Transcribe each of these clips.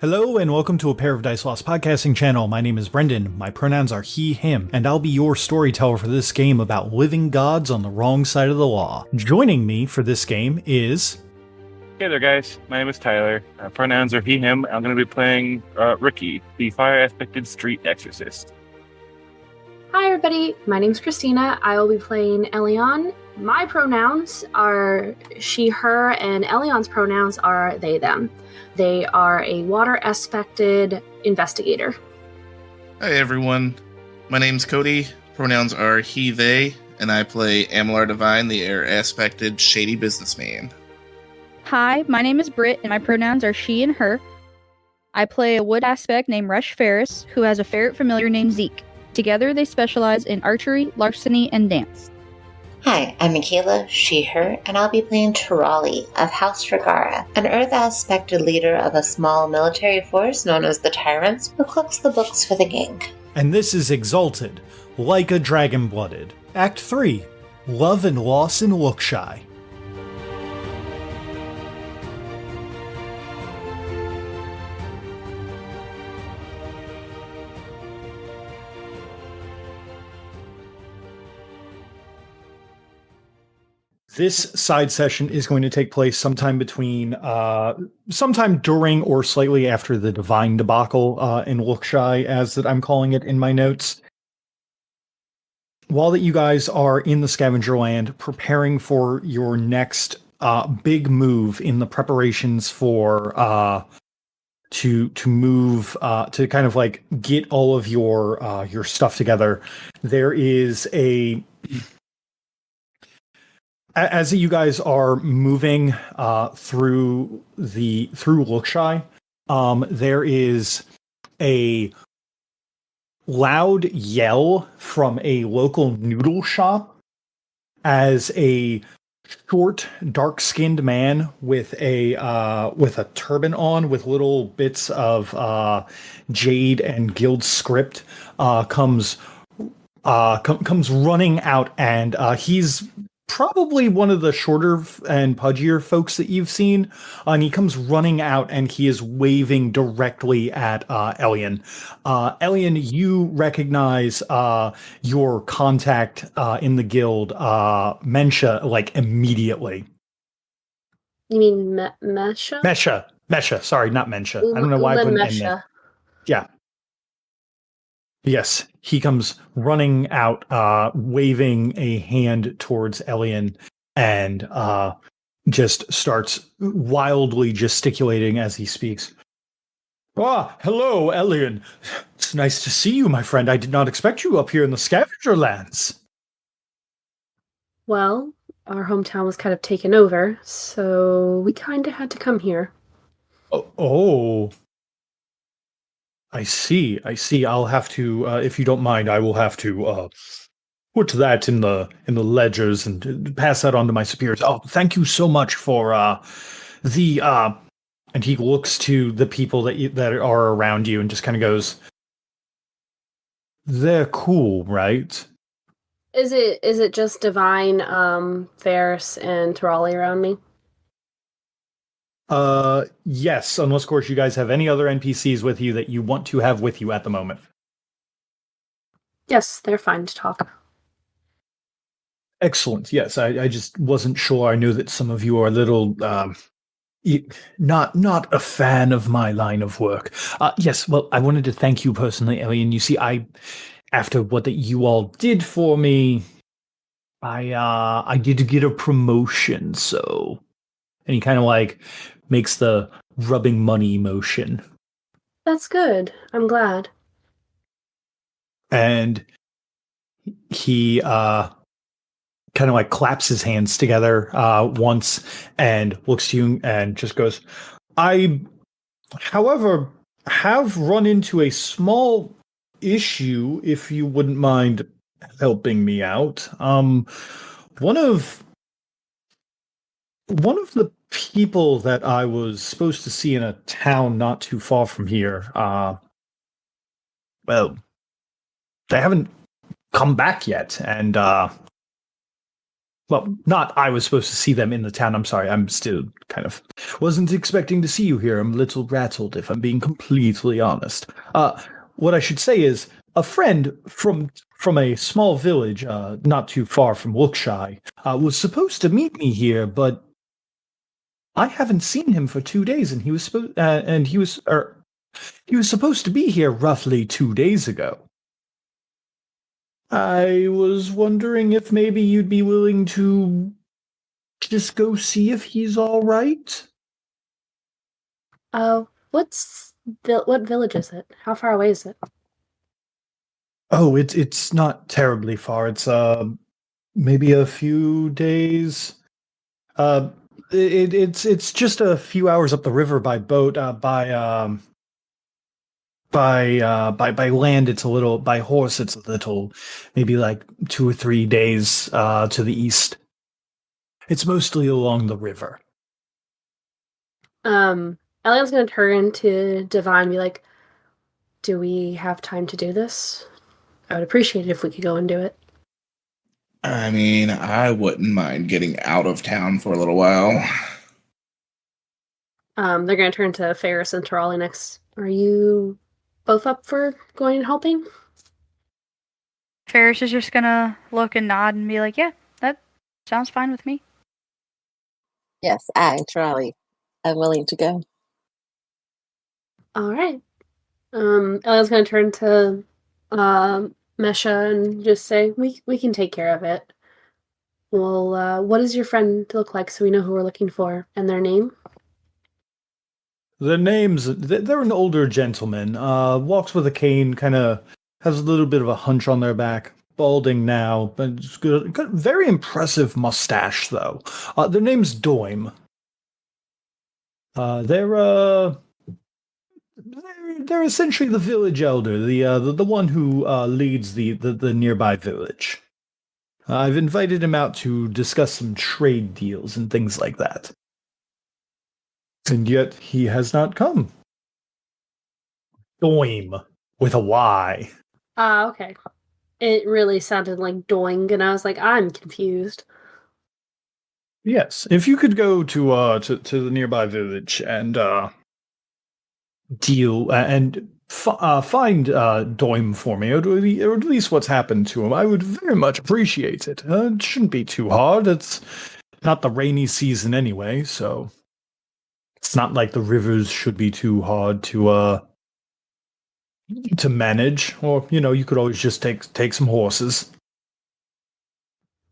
Hello and welcome to A Pair of Dice Lost podcasting channel. My name is Brendan. My pronouns are he, him, and I'll be your storyteller for this game about living gods on the wrong side of the law. Joining me for this game is... Hey there, guys. My name is Tyler. Pronouns are he, him. I'm going to be playing Ricky, the fire-aspected street exorcist. Hi, everybody. My name's Christina. I will be playing Elion. My pronouns are she, her, and Elion's pronouns are they, them. They are a water-aspected investigator. Hi, everyone. My name's Cody. Pronouns are he, they, and I play Amalar Divine, the air-aspected shady businessman. Hi, my name is Britt, and my pronouns are she and her. I play a wood aspect named Rush Ferris, who has a ferret familiar named Zeke. Together, they specialize in archery, larceny, and dance. Hi, I'm Michaela, she, her, and I'll be playing Tirali of House Regara, an Earth-aspected leader of a small military force known as the Tyrants, who cooks the books for the gang. And this is Exalted, like a dragon-blooded. Act 3, Love and Loss in Lookshy. This side session is going to take place sometime during or slightly after the Divine debacle in Lookshy, as that I'm calling it in my notes. While that you guys are in the Scavenger Land preparing for your next big move in the preparations for to move to kind of like get all of your stuff together, there is a... As you guys are moving through Lookshy, there is a loud yell from a local noodle shop as a short, dark-skinned man with a turban on with little bits of jade and guild script comes running out, and he's probably one of the shorter and pudgier folks that you've seen, and he comes running out and he is waving directly at Elion. Elion, you recognize your contact in the guild, Mensha, like immediately. You mean Mesha? Mesha, sorry, not Mensha. I don't know why I put an N there. Yeah. Yes, he comes running out, waving a hand towards Elion, and just starts wildly gesticulating as he speaks. Ah, hello, Elion. It's nice to see you, my friend. I did not expect you up here in the Scavenger Lands. Well, our hometown was kind of taken over, so we kind of had to come here. Oh. I see. I'll have to, if you don't mind, I will have to put that in the ledgers and pass that on to my superiors. Oh, thank you so much for the. And he looks to the people that are around you and just kind of goes, "They're cool, right?" Is it just Divine, Ferris, and Tirali around me? Yes, unless of course you guys have any other NPCs with you that you want to have with you at the moment. Yes, they're fine to talk. Excellent. Yes, I just wasn't sure. I knew that some of you are a little not a fan of my line of work. Yes, well, I wanted to thank you personally, Elion. You see, after what that you all did for me, I did get a promotion, so. And he kind of like makes the rubbing money motion. That's good. I'm glad. And he kind of like claps his hands together once and looks to you and just goes, I, however, have run into a small issue, if you wouldn't mind helping me out. One of the people that I was supposed to see in a town not too far from here, well, they haven't come back yet, and well, not I was supposed to see them in the town. I'm sorry, I'm still kind of Wasn't expecting to see you here. I'm a little rattled, if I'm being completely honest. What I should say is, a friend from a small village not too far from Wilkshire was supposed to meet me here, but I haven't seen him for 2 days, and he was supposed to be here roughly 2 days ago. I was wondering if maybe you'd be willing to just go see if he's all right. What village is it? How far away is it? Oh, it's not terribly far. It's maybe a few days. It's just a few hours up the river by boat. By land, it's a little. By horse, it's a little. Maybe like 2 or 3 days to the east. It's mostly along the river. Elion's gonna turn to Divine and be like, "Do we have time to do this? I would appreciate it if we could go and do it." I mean, I wouldn't mind getting out of town for a little while. They're gonna turn to Ferris and Tarali next. Are you both up for going and helping? Ferris is just gonna look and nod and be like, yeah, that sounds fine with me. Yes, Charlie. I'm willing to go. All right. Elion's gonna turn to Mesha and just say, "We can take care of it." Well, what does your friend look like so we know who we're looking for and their name? Their names, they're an older gentleman, walks with a cane, kind of has a little bit of a hunch on their back, balding now, but it's got very impressive mustache, though. Their name's Doim. They're essentially the village elder, the one who leads the nearby village. I've invited him out to discuss some trade deals and things like that. And yet he has not come. Doim with a Y. Okay. It really sounded like doing, and I was like, I'm confused. Yes, if you could go to the nearby village and deal and find Doim for me, or at least what's happened to him, I would very much appreciate it. It shouldn't be too hard. It's not the rainy season anyway, so it's not like the rivers should be too hard to manage. Or you could always just take some horses.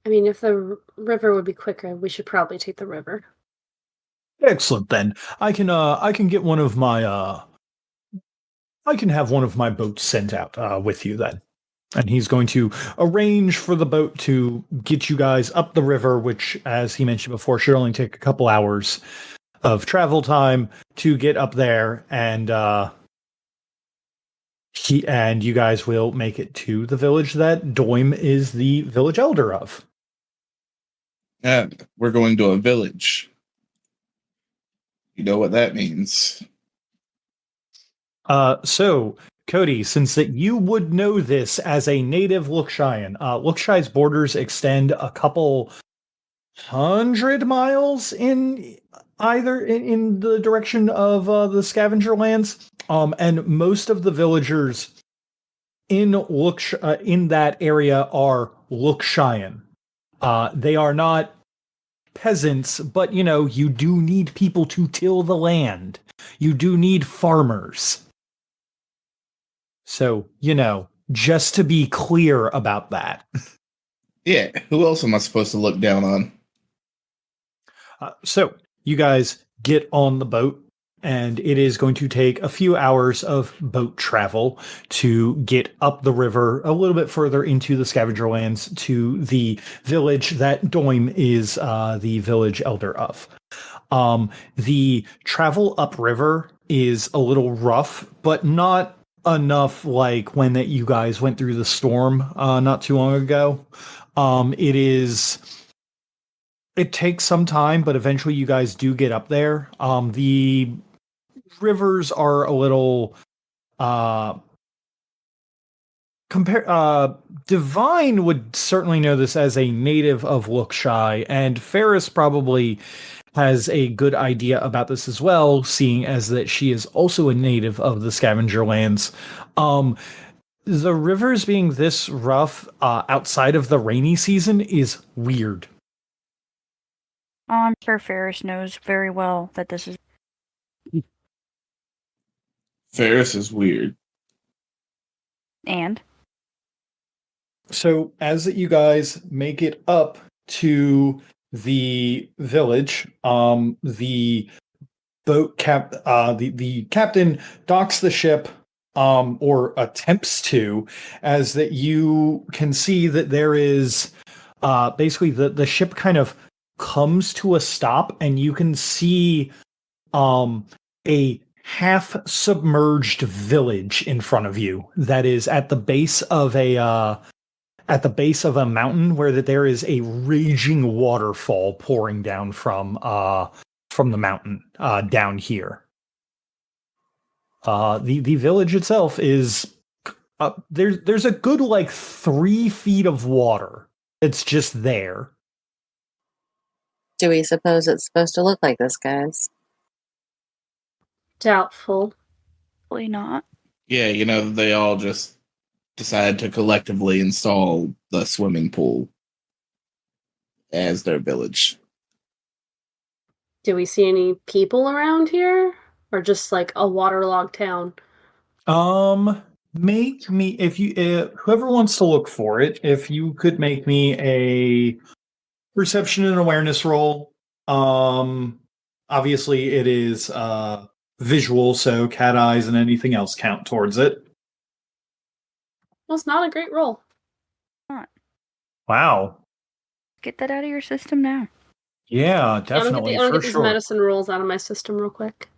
I mean, if the river would be quicker, we should probably take the river. Excellent. Then I can get one of my I can have one of my boats sent out with you then. And he's going to arrange for the boat to get you guys up the river, which, as he mentioned before, should only take a couple hours of travel time to get up there, and you guys will make it to the village that Doim is the village elder of. We're going to a village. You know what that means. So, Cody, since that you would know this as a native Lookshirean, Lookshire's borders extend a couple 100 miles in the direction of the scavenger lands, and most of the villagers in that area are Lookshirean. They are not peasants, but you do need people to till the land. You do need farmers. So, just to be clear about that. Yeah, who else am I supposed to look down on? So, you guys get on the boat, and it is going to take a few hours of boat travel to get up the river a little bit further into the scavenger lands to the village that Doim is the village elder of. The travel upriver is a little rough, but not enough like when that you guys went through the storm not too long ago. It takes some time, but eventually you guys do get up there. The rivers are a little Divine would certainly know this as a native of Lookshire, and Ferris probably has a good idea about this as well, seeing as that she is also a native of the Scavenger Lands. The rivers being this rough outside of the rainy season is weird. Oh, I'm sure Ferris knows very well that this is. Ferris is weird. And So as you guys make it up to the village, the the captain docks the ship, or attempts to, as that you can see that there is basically the ship kind of comes to a stop, and you can see a half submerged village in front of you that is at the base of a mountain where that there is a raging waterfall pouring down from the mountain down here. The village itself is there's a good like 3 feet of water. It's just there. Do we suppose it's supposed to look like this, guys? Doubtful. probably not. Yeah, they all just decided to collectively install the swimming pool as their village. Do we see any people around here? Or just like a waterlogged town? Make me, if you whoever wants to look for it, if you could make me a perception and awareness roll. Obviously it is visual, so cat eyes and anything else count towards it. Well, it's not a great roll. Wow. Get that out of your system now. Yeah, definitely. I'm gonna for get these sure. medicine rolls out of my system real quick.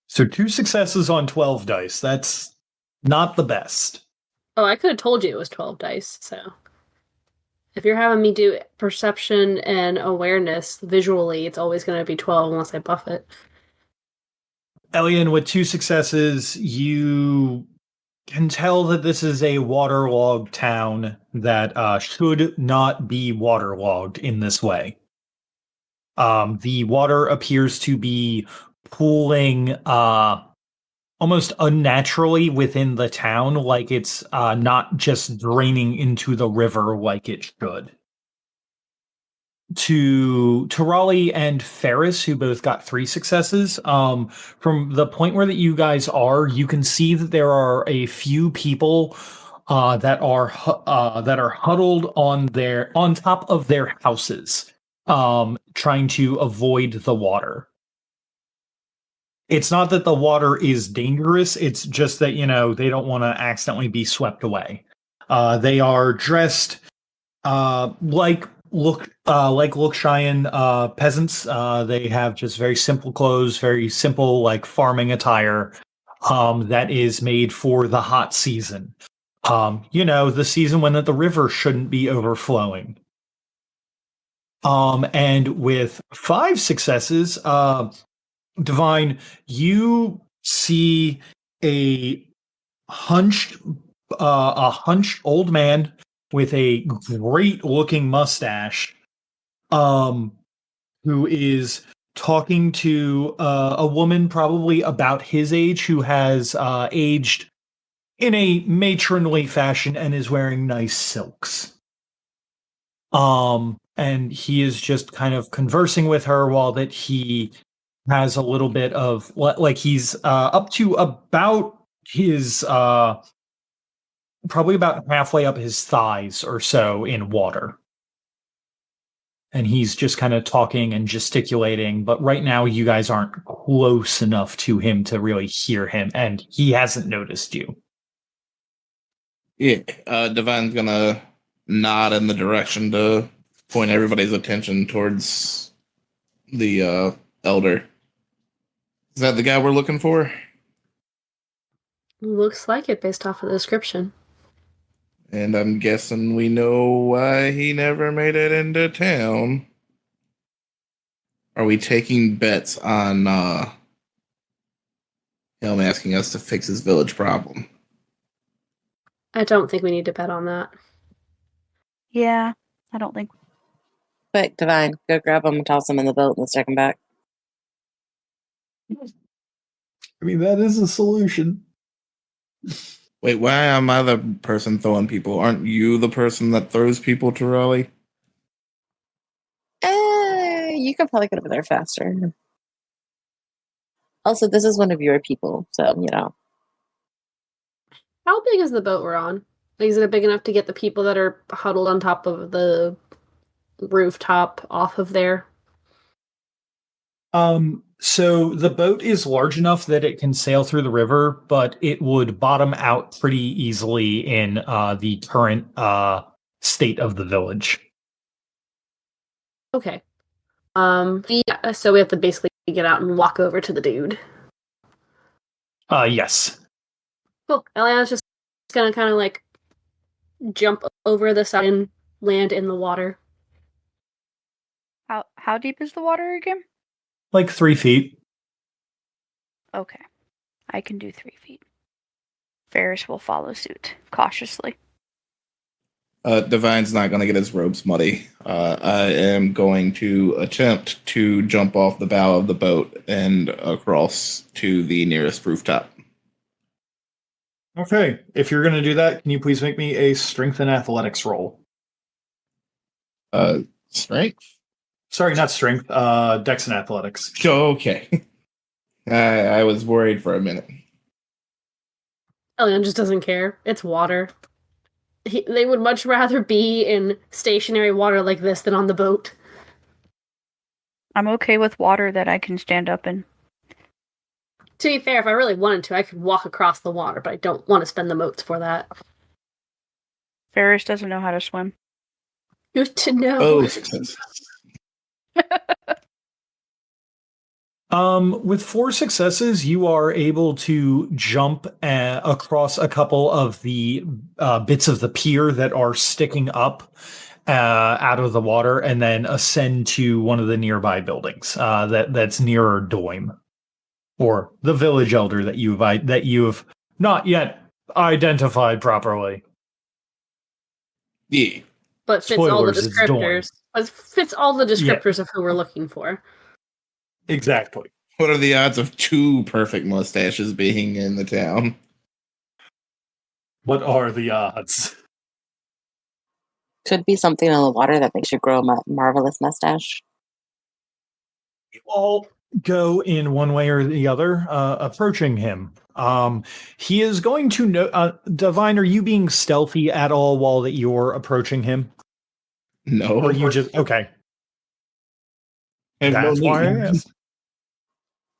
So 2 successes on 12 dice. That's not the best. Oh, I could have told you it was 12 dice, so. If you're having me do perception and awareness visually, it's always going to be 12 unless I buff it. Elian, with 2 successes, you can tell that this is a waterlogged town that should not be waterlogged in this way. The water appears to be pooling almost unnaturally within the town, like it's not just draining into the river like it should. To Raleigh and Ferris, who both got 3 successes, from the point where that you guys are, you can see that there are a few people that are huddled on top of their houses, trying to avoid the water. It's not that the water is dangerous, it's just that, they don't want to accidentally be swept away. They are dressed like Lookshayan peasants. They have just very simple clothes, very simple like farming attire that is made for the hot season. The season when the river shouldn't be overflowing. And with 5 successes, Divine, you see a hunched old man with a great looking mustache, who is talking to a woman probably about his age who has aged in a matronly fashion and is wearing nice silks. And he is just kind of conversing with her while that he has a little bit of like he's up to about his probably about halfway up his thighs or so in water. And he's just kind of talking and gesticulating, but right now you guys aren't close enough to him to really hear him, and he hasn't noticed you. Yeah, Divine's gonna nod in the direction to point everybody's attention towards the elder. Is that the guy we're looking for? Looks like it based off of the description. And I'm guessing we know why he never made it into town. Are we taking bets on him asking us to fix his village problem? I don't think we need to bet on that. Yeah, I don't think. Quick, Divine, go grab them and toss them in the boat and let's take them back. I mean, that is a solution. Wait, why am I the person throwing people? Aren't you the person that throws people to Raleigh? You can probably get over there faster. Also, this is one of your people, so, you know. How big is the boat we're on? Like, is it big enough to get the people that are huddled on top of the rooftop off of there? So the boat is large enough that it can sail through the river, but it would bottom out pretty easily in the current state of the village. Okay. Yeah, so we have to basically get out and walk over to the dude. Yes. Cool. Eliana's just gonna kind of like jump over the side and land in the water. How deep is the water again? Like 3 feet. Okay. I can do 3 feet. Ferris will follow suit, cautiously. Divine's not going to get his robes muddy. I am going to attempt to jump off the bow of the boat and across to the nearest rooftop. Okay. If you're going to do that, can you please make me a strength and athletics roll? Strength? Sorry, not strength. Dex and athletics. Okay. I was worried for a minute. Eliana just doesn't care. It's water. They would much rather be in stationary water like this than on the boat. I'm okay with water that I can stand up in. To be fair, if I really wanted to, I could walk across the water, but I don't want to spend the moats for that. Ferris doesn't know how to swim. Good to know. Oh, success. With 4 successes, you are able to jump across a couple of the bits of the pier that are sticking up out of the water, and then ascend to one of the nearby buildings that's nearer Doim, or the village elder that you've not yet identified properly. Yeah. But fits all the Spoilers, it's Doim. descriptors. But fits all the descriptors of who we're looking for. Exactly. What are the odds of 2 perfect mustaches being in the town? What are the odds? Could be something in the water that makes you grow a marvelous mustache. You all go in one way or the other, approaching him. He is going to know. Divine, are you being stealthy at all while that you're approaching him? No. Or you just okay? Have no That's why I need. asked.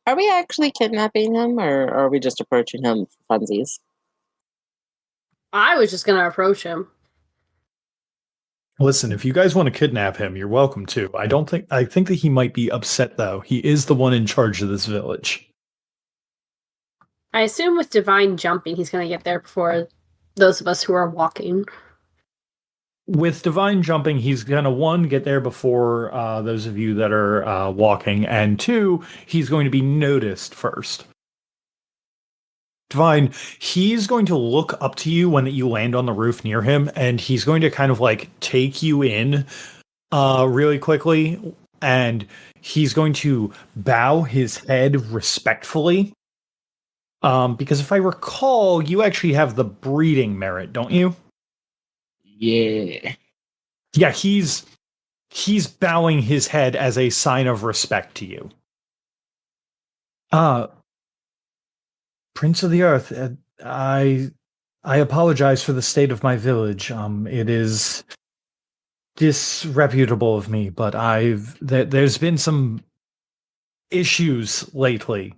Are we actually kidnapping him, or are we just approaching him for funsies? I was just gonna approach him. Listen, if you guys want to kidnap him, you're welcome to. I think that he might be upset though. He is the one in charge of this village. I assume with Divine jumping, he's gonna get there before those of us who are walking. With Divine jumping, he's gonna 1 get there before those of you that are walking, and 2, he's going to be noticed first. Divine, he's going to look up to you when you land on the roof near him, and he's going to kind of like take you in really quickly, and he's going to bow his head respectfully. Because if I recall, you actually have the breeding merit, don't you? Yeah. Yeah, he's bowing his head as a sign of respect to you. Prince of the Earth, I apologize for the state of my village. It is disreputable of me, but there's been some issues lately.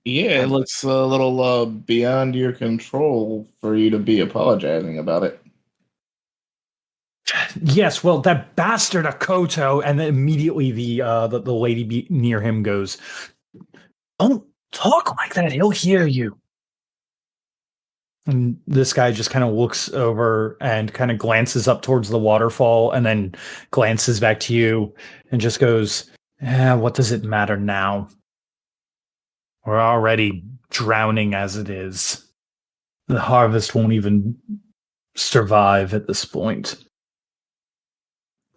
Yeah, it looks a little beyond your control for you to be apologizing about it. Yes, well, that bastard Akoto, and then immediately the lady near him goes, "Don't talk like that. He'll hear you." And this guy just kind of looks over and kind of glances up towards the waterfall, and then glances back to you and just goes, "What does it matter now? We're already drowning as it is. The harvest won't even survive at this point."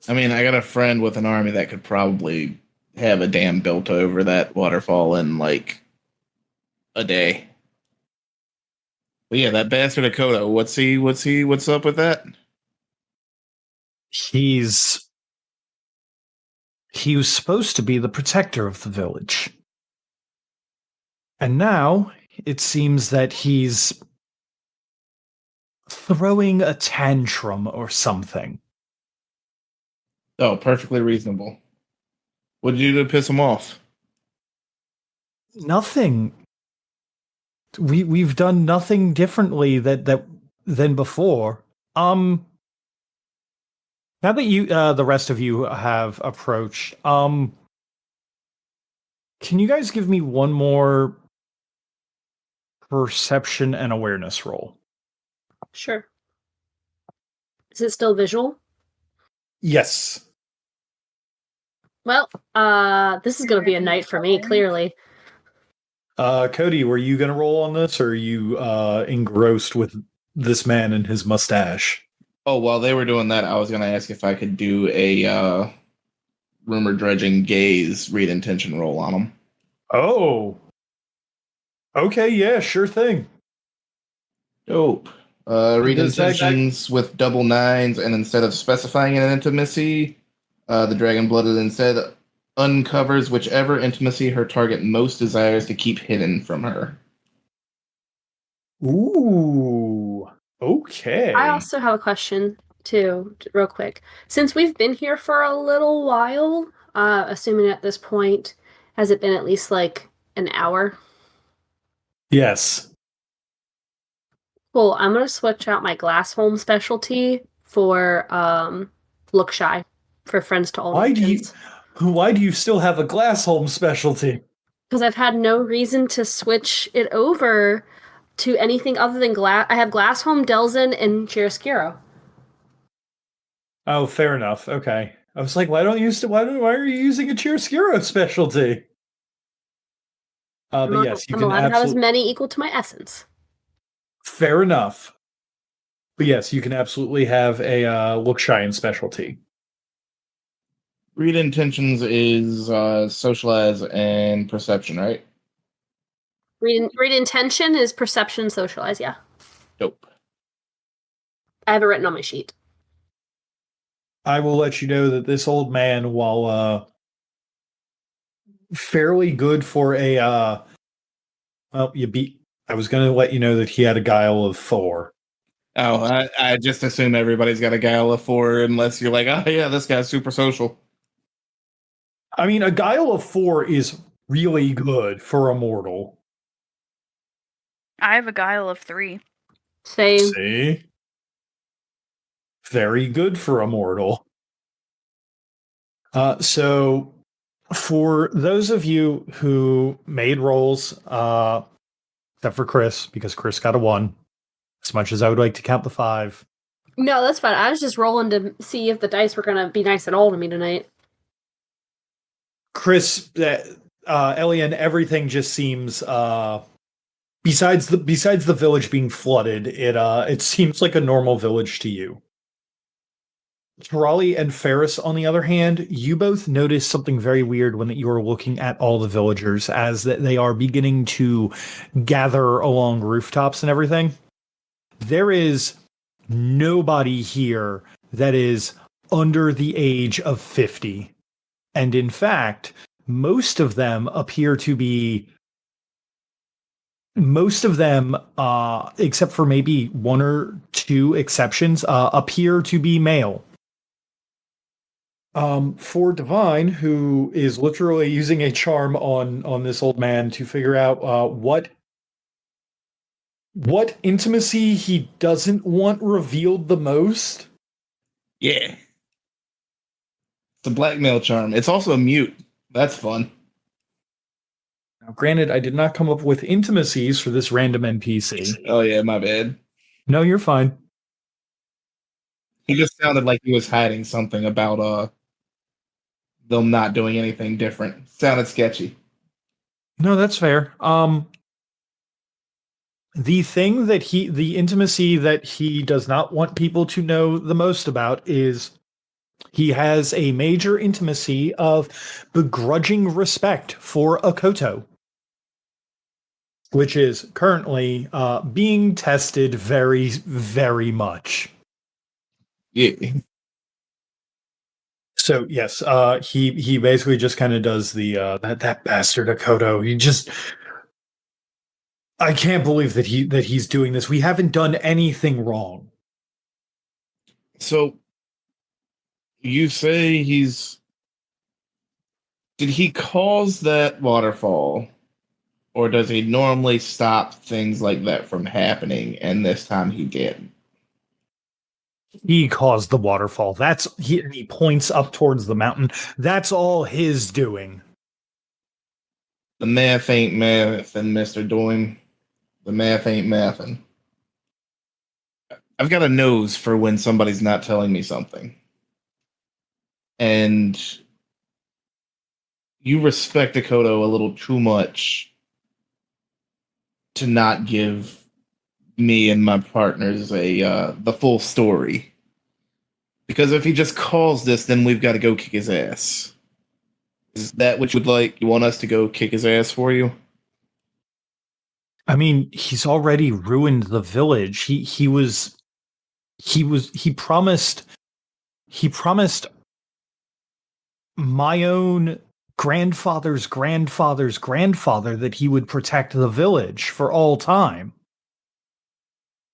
I mean, I got a friend with an army that could probably have a dam built over that waterfall in like a day. But yeah, that bastard Dakota. What's up with that? He was supposed to be the protector of the village. And now it seems that he's throwing a tantrum or something. Oh, perfectly reasonable. What'd you do to piss him off? Nothing. We've done nothing differently than before. Now that you the rest of you have approached, can you guys give me one more perception and awareness roll? Sure. Is it still visual? Yes. Well, this is going to be a night for me, clearly. Cody, were you going to roll on this, or are you engrossed with this man and his mustache? Oh, while they were doing that, I was going to ask if I could do a rumor dredging gaze read intention roll on him. Oh. Okay, yeah, sure thing. Dope. Read Does that intentions with double nines, and instead of specifying an intimacy, the dragon blooded instead uncovers whichever intimacy her target most desires to keep hidden from her. Ooh. Okay. I also have a question, too, real quick. Since we've been here for a little while, assuming at this point, has it been at least like an hour? Yes. Cool. I'm going to switch out my glass home specialty for look shy for friends to all. Why do you still have a glass home specialty? Because I've had no reason to switch it over to anything other than glass. I have Glassholm, Delzin, and Chiaroscuro. Oh, fair enough. Okay. I was like, why are you using a Chiaroscuro specialty? But yes, you I'm can allowed to have as absolutely. many equal to my essence. Fair enough. But yes, you can absolutely have a look shy and specialty. Read intentions is socialize and perception, right? Read intention is perception, socialize, yeah. Dope. I have it written on my sheet. I will let you know that this old man, while fairly good for a I was going to let you know that he had a guile of 4. Oh, I just assume everybody's got a guile of 4 unless you're like, oh yeah, this guy's super social. I mean, a guile of 4 is really good for a mortal. I have a guile of 3. Same. See? Very good for a mortal. So for those of you who made rolls, except for Chris, because Chris got a 1, as much as I would like to count the 5. No, that's fine. I was just rolling to see if the dice were going to be nice at all to me tonight. Chris, Elian, everything just seems besides the village being flooded, it seems like a normal village to you. Tarali and Ferris, on the other hand, you both notice something very weird when you are looking at all the villagers as that they are beginning to gather along rooftops and everything. There is nobody here that is under the age of 50. And in fact, most of them, except for maybe 1 or 2 exceptions, appear to be male. For Divine, who is literally using a charm on this old man to figure out what intimacy he doesn't want revealed the most. Yeah. It's a blackmail charm. It's also a mute. That's fun. Now, granted, I did not come up with intimacies for this random NPC. Oh yeah, my bad. No, you're fine. He just sounded like he was hiding something about them not doing anything different. Sounded sketchy. No, that's fair. The intimacy that he does not want people to know the most about is He has a major intimacy of begrudging respect for Akoto, which is currently being tested very, very much. Yeah. So yes, he basically just kind of does the that bastard Akoto. I can't believe that he's doing this. We haven't done anything wrong. So you say did he cause that waterfall, or does he normally stop things like that from happening, and this time he did? He caused the waterfall. He points up towards the mountain. That's all his doing. The math ain't mathin', Mr. Doing. The math ain't mathin'. I've got a nose for when somebody's not telling me something. And you respect Akoto a little too much to not give me and my partners the full story. Because if he just calls this, then we've got to go kick his ass. Is that what you would like? You want us to go kick his ass for you? I mean, he's already ruined the village. He promised my own grandfather's grandfather's grandfather that he would protect the village for all time.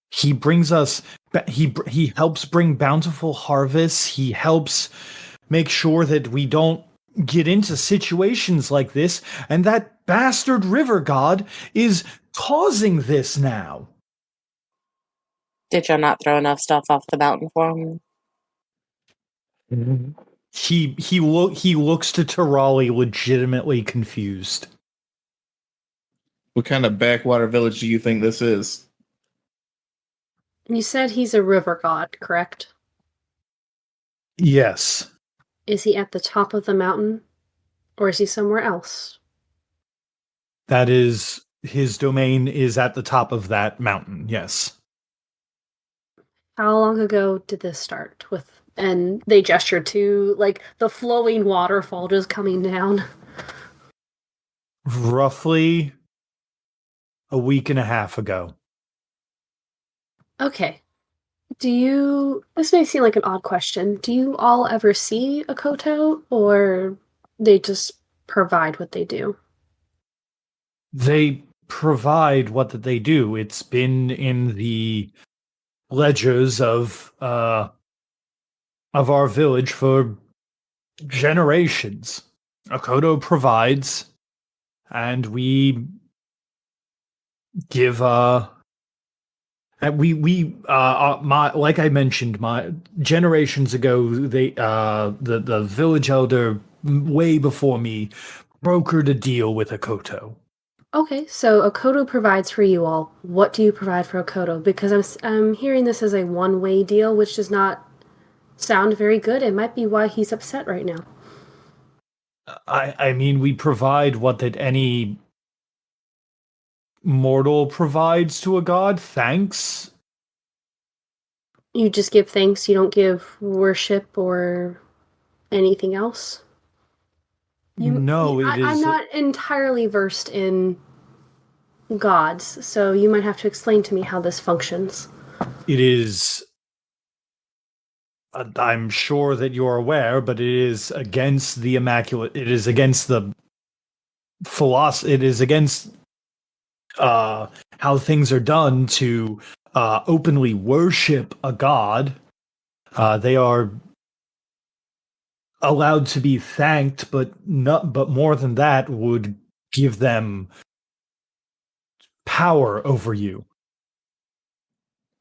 He brings us he helps bring bountiful harvests. He helps make sure that we don't get into situations like this, and that bastard river god is causing this now. Did you not throw enough stuff off the mountain for him? He looks to Tirali legitimately confused. What kind of backwater village do you think this is? You said he's a river god, correct? Yes. Is he at the top of the mountain? Or is he somewhere else? That is, his domain is at the top of that mountain, yes. How long ago did this start with? And they gesture to, like, the flowing waterfall just coming down. Roughly a week and a half ago. Okay. This may seem like an odd question. Do you all ever see Akoto, or they just provide what they do? They provide what that they do. It's been in the ledgers of our village for generations. Akoto provides, and we give my like I mentioned, my generations ago, the village elder way before me brokered a deal with Akoto. Okay, so Akoto provides for you all. What do you provide for Akoto? Because I'm hearing this as a one-way deal, which does not sound very good. It might be why he's upset right now. I mean, we provide what that any mortal provides to a god. Thanks. You just give thanks, you don't give worship or anything else? No, it is. I'm not entirely versed in gods, so you might have to explain to me how this functions. It is. I'm sure that you're aware, but it is against the immaculate. It is against the philosophy. It is against how things are done to openly worship a god. They are allowed to be thanked, but more than that would give them power over you.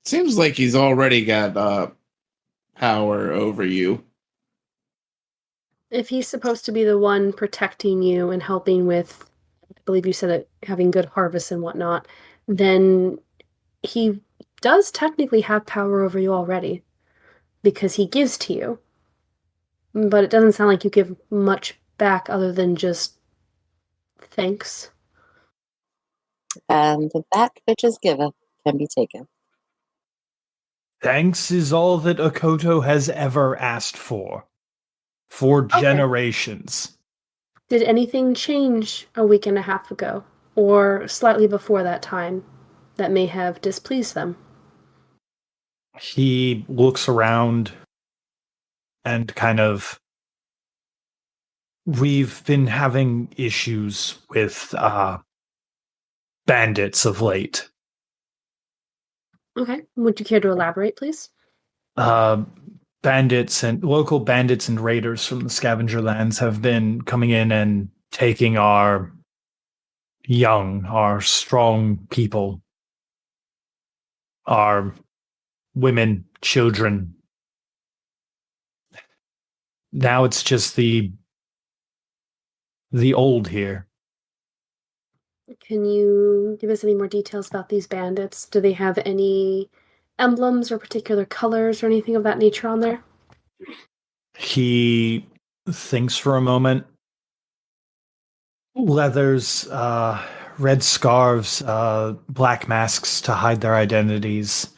Seems like he's already got power over you. If he's supposed to be the one protecting you and helping with, I believe you said it, having good harvests and whatnot, then he does technically have power over you already because he gives to you. But it doesn't sound like you give much back other than just thanks. And that which is given can be taken. Thanks is all that Akoto has ever asked for. for Okay. generations. Did anything change a week and a half ago, or slightly before that time, that may have displeased them? He looks around and kind of. We've been having issues with bandits of late. Okay. Would you care to elaborate, please? Bandits and local bandits and raiders from the scavenger lands have been coming in and taking our strong people, our women, children. Now it's just the old here. Can you give us any more details about these bandits? Do they have any emblems or particular colors or anything of that nature on there? He thinks for a moment. Leathers, red scarves, black masks to hide their identities.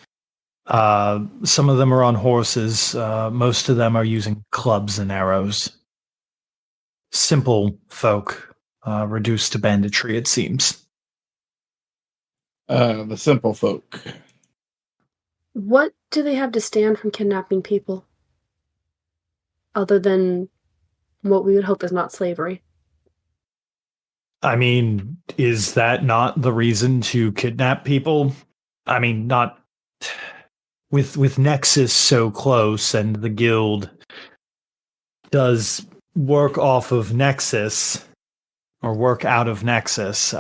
Some of them are on horses. Most of them are using clubs and arrows. Simple folk, reduced to banditry, it seems. The simple folk. What do they have to stand from kidnapping people? Other than what we would hope is not slavery. I mean, is that not the reason to kidnap people? I mean, not with Nexus so close, and the guild does work off of Nexus or work out of Nexus.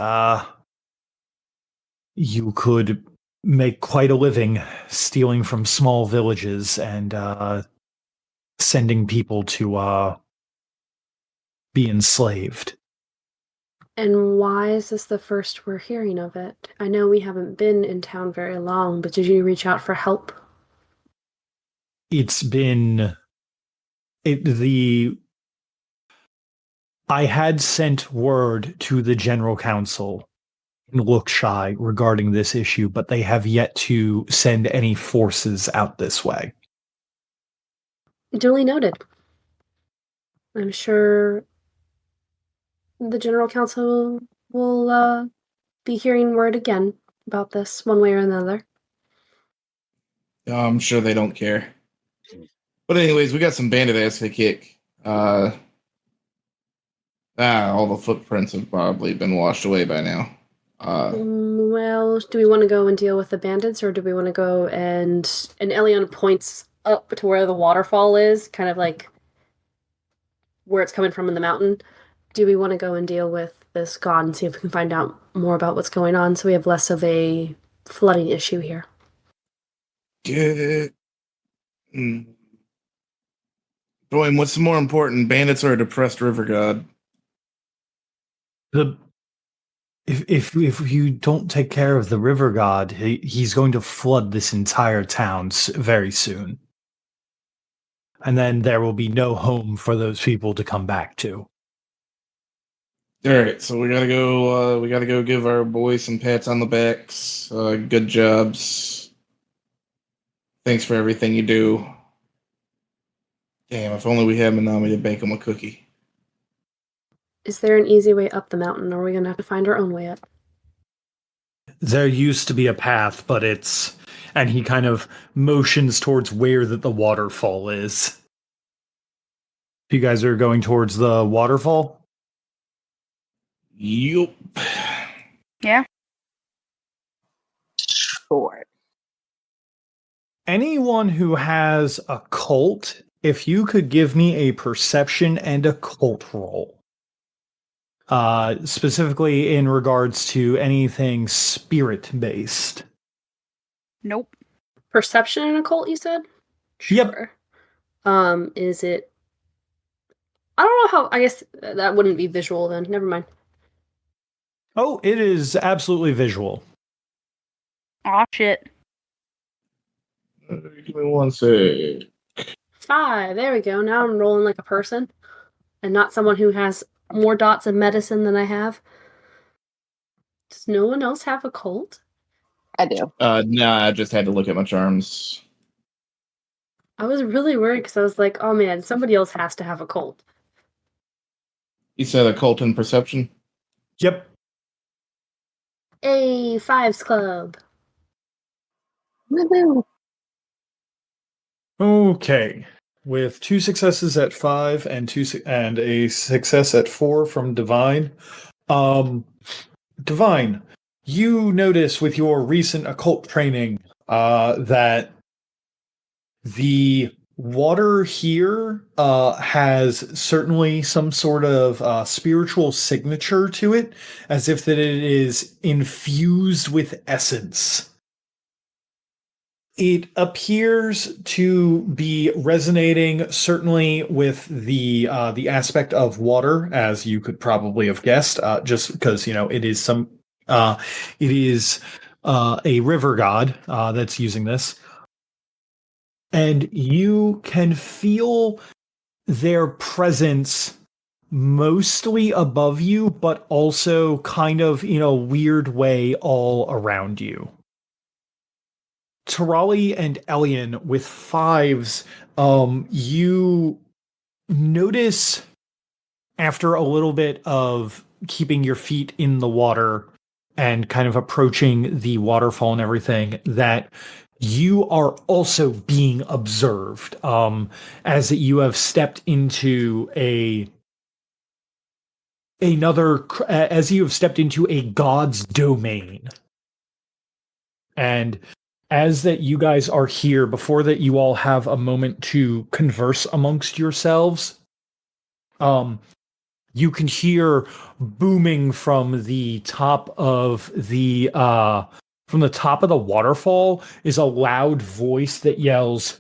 You could make quite a living stealing from small villages and sending people to be enslaved. And why is this the first we're hearing of it? I know we haven't been in town very long, but did you reach out for help? It's been I had sent word to the General Council in Lookshy regarding this issue, but they have yet to send any forces out this way. Duly noted. I'm sure the General Council will be hearing word again about this one way or another. I'm sure they don't care. But anyways, we got some bandit ass to kick. All the footprints have probably been washed away by now. Well, do we want to go and deal with the bandits, or do we want to go and Elion points up to where the waterfall is, kind of like where it's coming from in the mountain. Do we want to go and deal with this god and see if we can find out more about what's going on so we have less of a flooding issue here? Good. Boy, what's more important, bandits or a depressed river god? If you don't take care of the river god, he's going to flood this entire town very soon. And then there will be no home for those people to come back to. All right, so we gotta go. We gotta go give our boys some pats on the backs. Good jobs. Thanks for everything you do. Damn, if only we had Minami to bake him a cookie. Is there an easy way up the mountain, or are we going to have to find our own way up? There used to be a path, but it's... And he kind of motions towards where the waterfall is. You guys are going towards the waterfall? Yup. Yeah. Sure. Anyone who has a cult, if you could give me a perception and a cult roll. Specifically in regards to anything spirit-based. Nope. Perception in a cult, you said? Yep. Sure. Is it... I don't know how... I guess that wouldn't be visual then. Never mind. Oh, it is absolutely visual. Aw, shit. Give me one sec. 5. There we go. Now I'm rolling like a person. And not someone who has more dots of medicine than I have. Does no one else have a cult? I do. Nah, I just had to look at my charms. I was really worried because I was like, oh man, somebody else has to have a cult. You said occult and perception? Yep. A fives club. Woohoo! Okay. With 2 successes at 5 and and a success at 4 from Divine. Divine, you notice with your recent occult training that the water here has certainly some sort of spiritual signature to it, as if that it is infused with essence. It appears to be resonating certainly with the aspect of water, as you could probably have guessed, just because it is it is a river god that's using this, and you can feel their presence mostly above you, but also kind of in a weird way all around you. Tarali and Elian with 5s, you notice after a little bit of keeping your feet in the water and kind of approaching the waterfall and everything that you are also being observed, as you have stepped into as you have stepped into a god's domain. And as that you guys are here, before that you all have a moment to converse amongst yourselves, you can hear booming from the top of the waterfall is a loud voice that yells,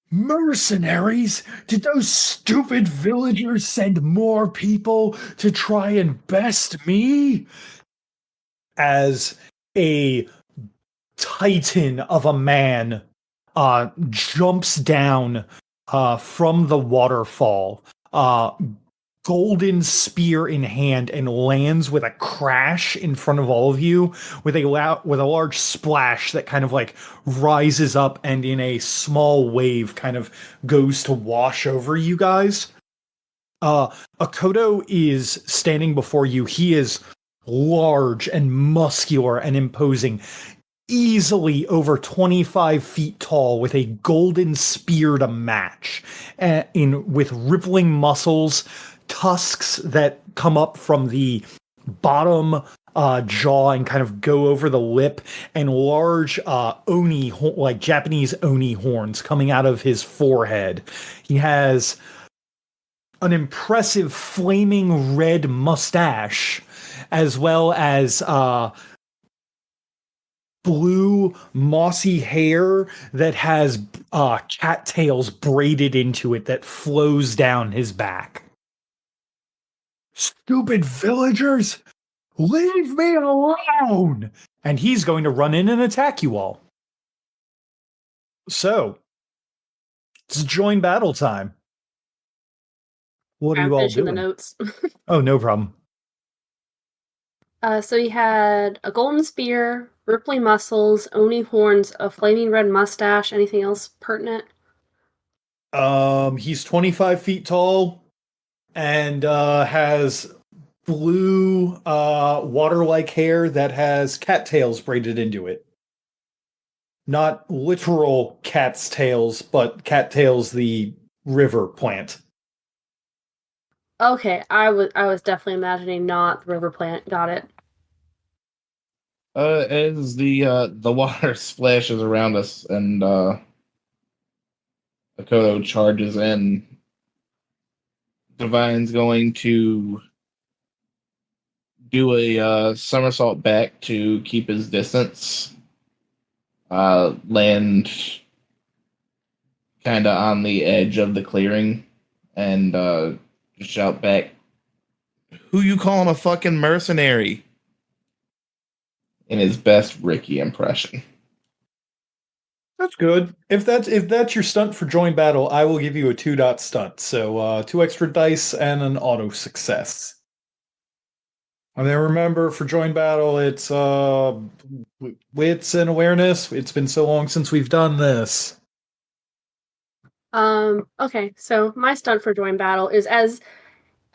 "Mercenaries! Did those stupid villagers send more people to try and best me?" As a titan of a man jumps down from the waterfall, golden spear in hand, and lands with a crash in front of all of you with a large splash that kind of like rises up and in a small wave kind of goes to wash over you guys. Akoto is standing before you. He is large and muscular and imposing, easily over 25 feet tall, with a golden spear to match, with rippling muscles, tusks that come up from the bottom jaw and kind of go over the lip, and large oni, like Japanese oni horns coming out of his forehead. He has an impressive flaming red mustache, as well as blue mossy hair that has cattails braided into it that flows down his back. "Stupid villagers! Leave me alone!" And he's going to run in and attack you all. So, it's join battle time. What are I'm you all finishing doing? the notes. Oh, no problem. So he had a golden spear, rippling muscles, oni horns, a flaming red mustache. Anything else pertinent? He's 25 feet tall and has blue water-like hair that has cattails braided into it. Not literal cat's tails, but cattails, the river plant. Okay, I was definitely imagining not the river plant. Got it. As the water splashes around us and Akoto charges in, Divine's going to do a somersault back to keep his distance. Land kind of on the edge of the clearing and just shout back, "Who you calling a fucking mercenary?" in his best Ricky impression. That's good. If that's your stunt for join battle, I will give you a 2-dot stunt. So 2 extra dice and an auto success. And then remember, for join battle, it's wits and awareness. It's been so long since we've done this. Okay, so my stunt for join battle is as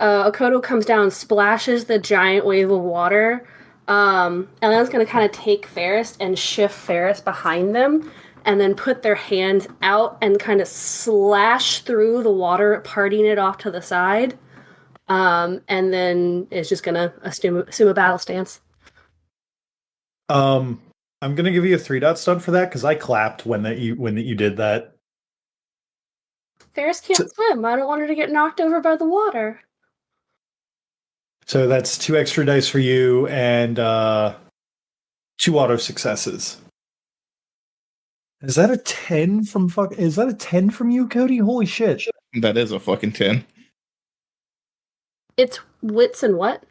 Okoto comes down and splashes the giant wave of water. Ellen's gonna kind of take Ferris and shift Ferris behind them, and then put their hands out and kind of slash through the water, parting it off to the side. And then is just gonna assume a battle stance. I'm gonna give you a 3-dot stunt for that because I clapped when you did that. Ferris can't swim. I don't want her to get knocked over by the water. So that's 2 extra dice for you and 2 auto successes. Is that a 10 from Is that a 10 from you, Cody? Holy shit! That is a fucking 10. It's wits and what?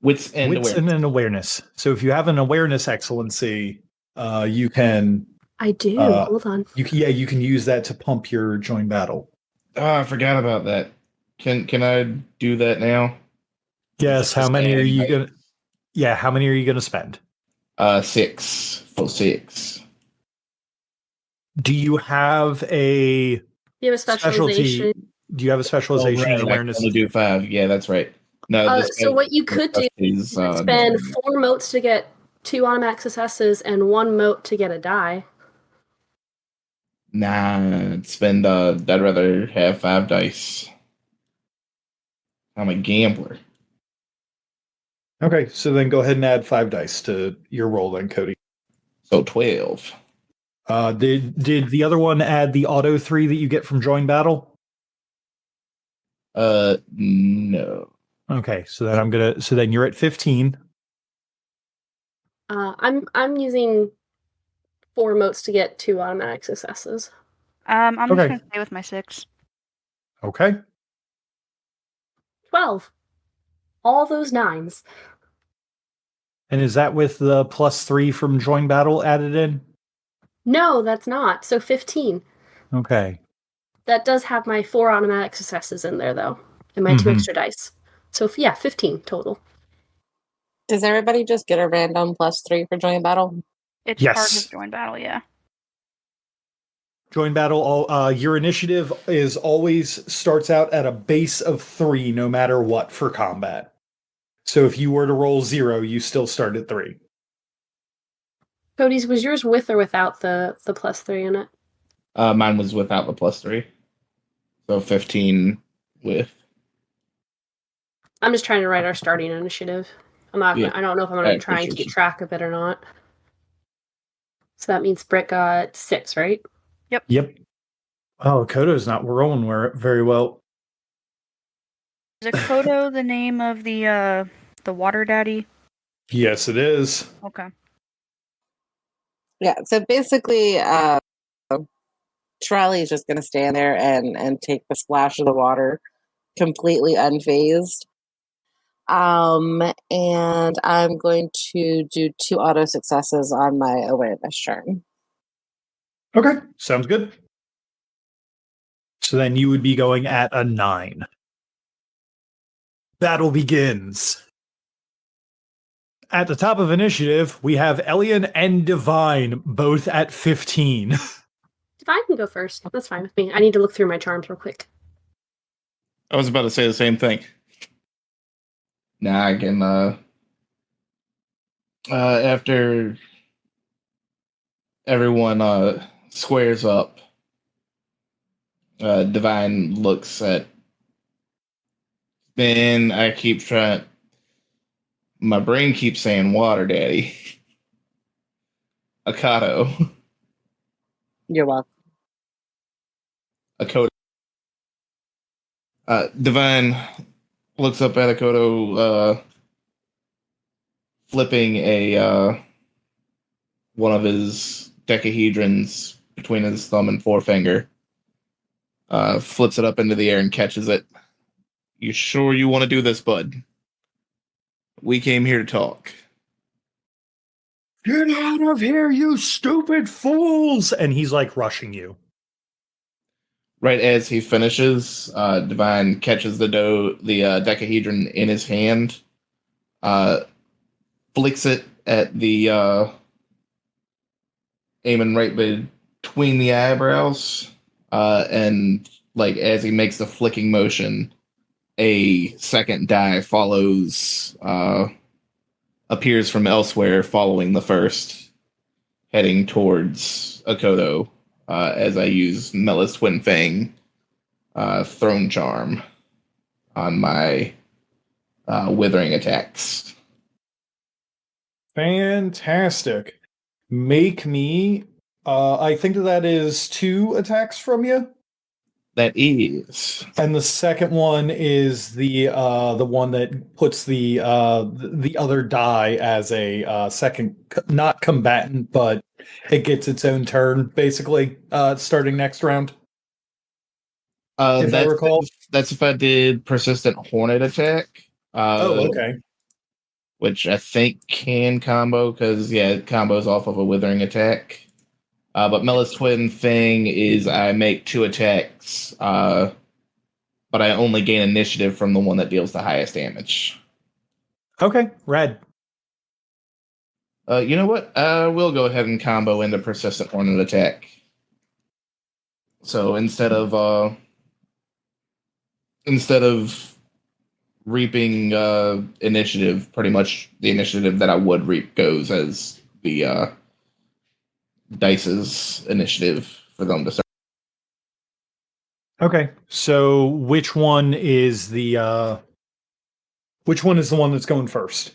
Wits and Wits awareness. and an awareness. So if you have an awareness excellency, you can. I do. Hold on. You can use that to pump your join battle. Oh, I forgot about that. Can I do that now? Yes. How many are you gonna? Yeah. How many are you gonna spend? 6 for 6. Do you have a? You have a specialization. Do you have a specialization in I awareness? can only do 5. Yeah, that's right. No. So what you could do is spend 4 motes to get 2 automatic successes and 1 mote to get a die. Nah, spend. I'd rather have 5 dice. I'm a gambler. Okay, so then go ahead and add 5 dice to your roll, then, Cody. So 12. Did the other one add the auto 3 that you get from join battle? No. Okay, so then you're at 15. I'm using 4 motes to get 2 automatic successes. I'm just Okay. gonna stay with my 6. Okay. 12. All those 9s. And is that with the +3 from join battle added in? No, that's not. So 15. Okay. That does have my 4 automatic successes in there, though, and my 2 extra dice. So, yeah, 15 total. Does everybody just get a random +3 for join battle? It's Yes. part of join battle, yeah. Join battle, your initiative is always starts out at a base of 3 no matter what for combat. So if you were to roll 0, you still start at 3. Cody's, was yours with or without the +3 in it? Mine was without the +3. So 15 with. I'm just trying to write our starting initiative. I'm not. Yeah. I don't know if I'm going I to try and appreciate keep you. track of it or not. So that means Britt got 6, right? Yep. Oh, Kodo's not rolling very well. Is Akoto the name of the water daddy? Yes, it is. Okay. Yeah, so basically, Charlie is just going to stand there and take the splash of the water completely unfazed. And I'm going to do 2 auto successes on my awareness turn. Okay, sounds good. So then you would be going at a 9. Battle begins. At the top of initiative, we have Elian and Divine both at 15. Divine can go first. That's fine with me. I need to look through my charms real quick. I was about to say the same thing. Now I can. After everyone squares up, Divine looks at. Then I keep trying. My brain keeps saying water daddy. Akato. You're welcome. Akoto. Divine looks up at Akoto, flipping a one of his decahedrons between his thumb and forefinger. Flips it up into the air and catches it. You sure you want to do this, bud? We came here to talk. Get out of here, you stupid fools! And he's like rushing you. Right as he finishes, Divine catches the decahedron in his hand, flicks it at the aiming right between the eyebrows, And like as he makes the flicking motion, a second die appears from elsewhere, following the first, heading towards Akoto. As I use Melis Twin Fang Throne Charm on my withering attacks. Fantastic. Make me. I think that is 2 attacks from you, That is. and the second one is the one that puts the other die as a second, not combatant, but it gets its own turn basically. Starting next round. If I recall. That's if I did persistent hornet attack. Okay. Which I think can combo because it combos off of a withering attack. But Melis Twin Fang is I make 2 attacks, but I only gain initiative from the one that deals the highest damage. Okay, rad. You know what? We'll go ahead and combo into persistent hornet attack. So instead of reaping initiative, pretty much the initiative that I would reap goes as the Dice's initiative for them to start. Okay, so which one is the one that's going first?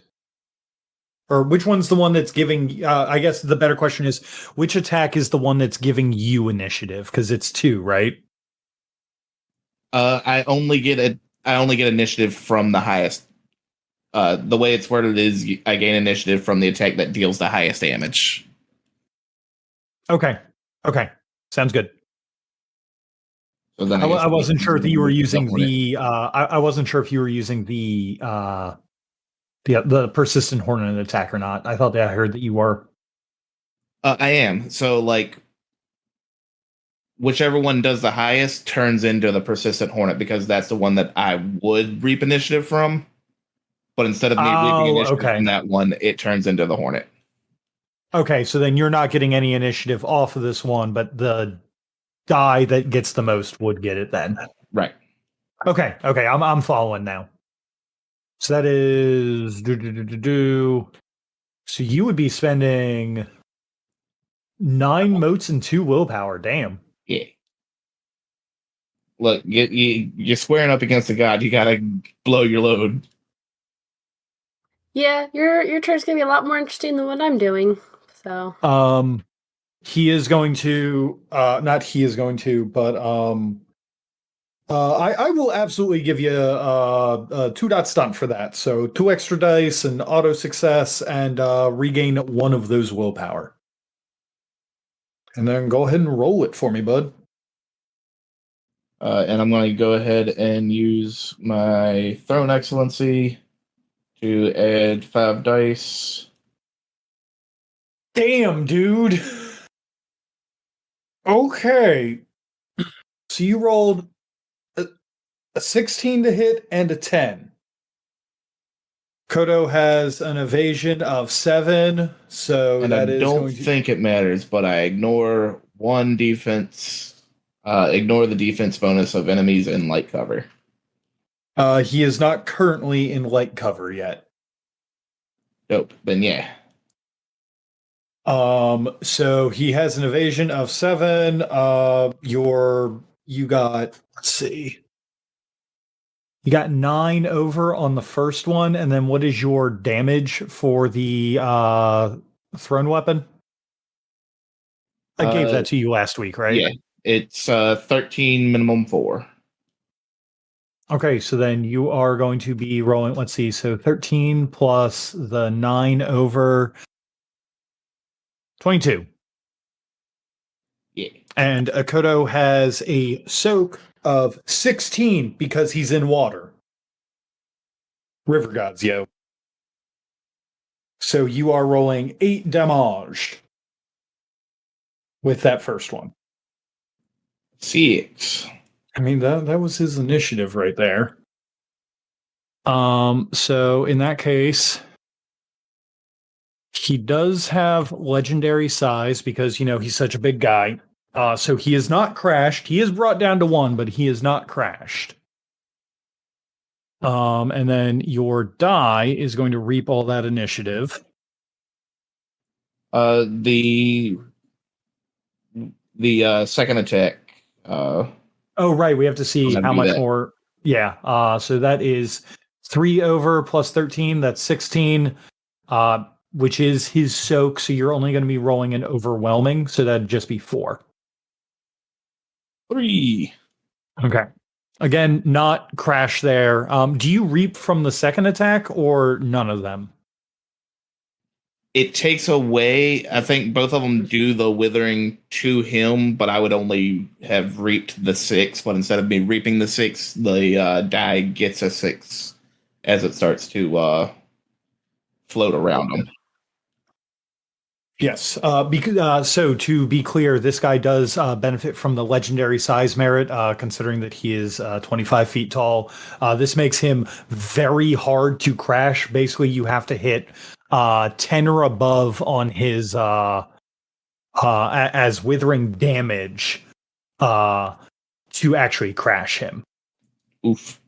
Or which one's the one that's giving, I guess the better question is, which attack is the one that's giving you initiative? Because it's 2, right? I only get initiative from the highest. The way it's worded is I gain initiative from the attack that deals the highest damage. Okay. Sounds good. So then I wasn't sure if you were using the I wasn't sure if you were using the persistent hornet attack or not. I thought that I heard that you were. I am. So like whichever one does the highest turns into the persistent hornet because that's the one that I would reap initiative from. But instead of me reaping initiative from that one, it turns into the hornet. Okay, so then you're not getting any initiative off of this one, but the die that gets the most would get it then. Right. Okay, I'm following now. So that is So you would be spending 9 motes and 2 willpower. Damn. Yeah. Look, you're squaring up against a god. You gotta blow your load. Yeah, your turn's gonna be a lot more interesting than what I'm doing. So. He is going to. Not he is going to, but I will absolutely give you a 2 stunt for that. So 2 extra dice and auto success, and regain 1 of those willpower. And then go ahead and roll it for me, bud. And I'm going to go ahead and use my Throne Excellency to add 5 dice. Damn, dude. Okay. So you rolled a 16 to hit and a 10. Kodo has an evasion of 7, so and that I is don't going to... think it matters, but I ignore 1 defense. Ignore the defense bonus of enemies in light cover. He is not currently in light cover yet. Dope. Then yeah. So he has an evasion of 7. You got, let's see. You got 9 over on the first one, and then what is your damage for the thrown weapon? I gave that to you last week, right? Yeah. It's 13 minimum 4. Okay, so then you are going to be rolling, let's see, so 13 plus the 9 over 22. Yeah. And Akoto has a soak of 16 because he's in water. River gods, yo. So you are rolling 8 damage with that first one. 6. I mean, that was his initiative right there. So in that case, he does have legendary size because, he's such a big guy. So he is not crashed. He is brought down to 1, but he is not crashed. And then your die is going to reap all that initiative. The second attack. Oh, right. We have to see how much more. Yeah. So that is 3 over plus 13. That's 16, which is his soak. So you're only going to be rolling an overwhelming. So that'd just be 4. 3. Okay. Again, not crash there. Do you reap from the second attack or none of them? It takes away, I think both of them do the withering to him, but I would only have reaped the 6, but instead of me reaping the 6, the die gets a 6 as it starts to float around him. Yes. Because, so to be clear, this guy does benefit from the legendary size merit, considering that he is 25 feet tall. This makes him very hard to crash. Basically, you have to hit 10 or above on his as withering damage to actually crash him. Oof.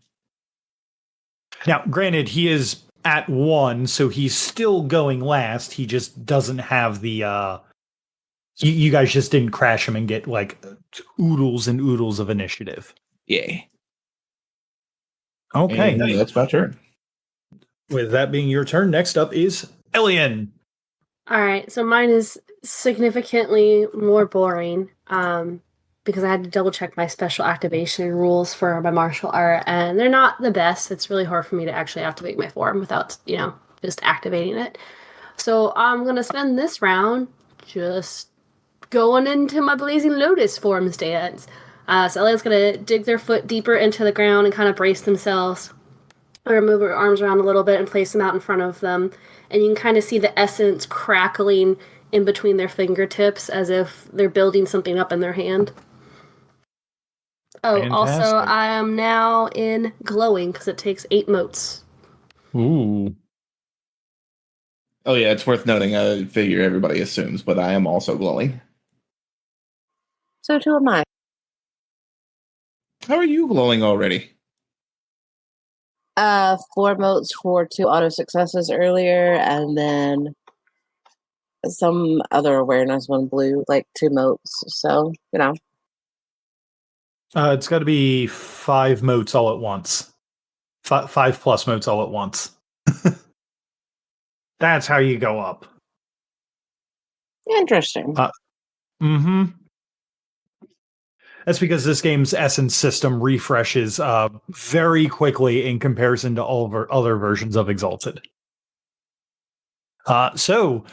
Now, granted, he is at 1, so he's still going last. He just doesn't have the you guys just didn't crash him and get like oodles and oodles of initiative. Yeah. Okay. And that's my turn. With that being your turn, next up is Elian. All right, so mine is significantly more boring because I had to double check my special activation rules for my martial art, and they're not the best. It's really hard for me to actually activate my form without, just activating it. So I'm going to spend this round just going into my Blazing Lotus form stance. So Elian's going to dig their foot deeper into the ground and kind of brace themselves, or move her arms around a little bit and place them out in front of them. And you can kind of see the essence crackling in between their fingertips as if they're building something up in their hand. Oh, Fantastic. also, I am now in glowing because it takes 8 motes. Ooh. Oh, yeah, it's worth noting. I figure everybody assumes, but I am also glowing. So too am I. How are you glowing already? 4 motes for 2 auto successes earlier, and then some other awareness one blue, like 2 motes. So, It's got to be 5 motes all at once. 5 plus motes all at once. That's how you go up. interesting. Mm-hmm. That's because this game's essence system refreshes very quickly in comparison to all of our other versions of Exalted. So,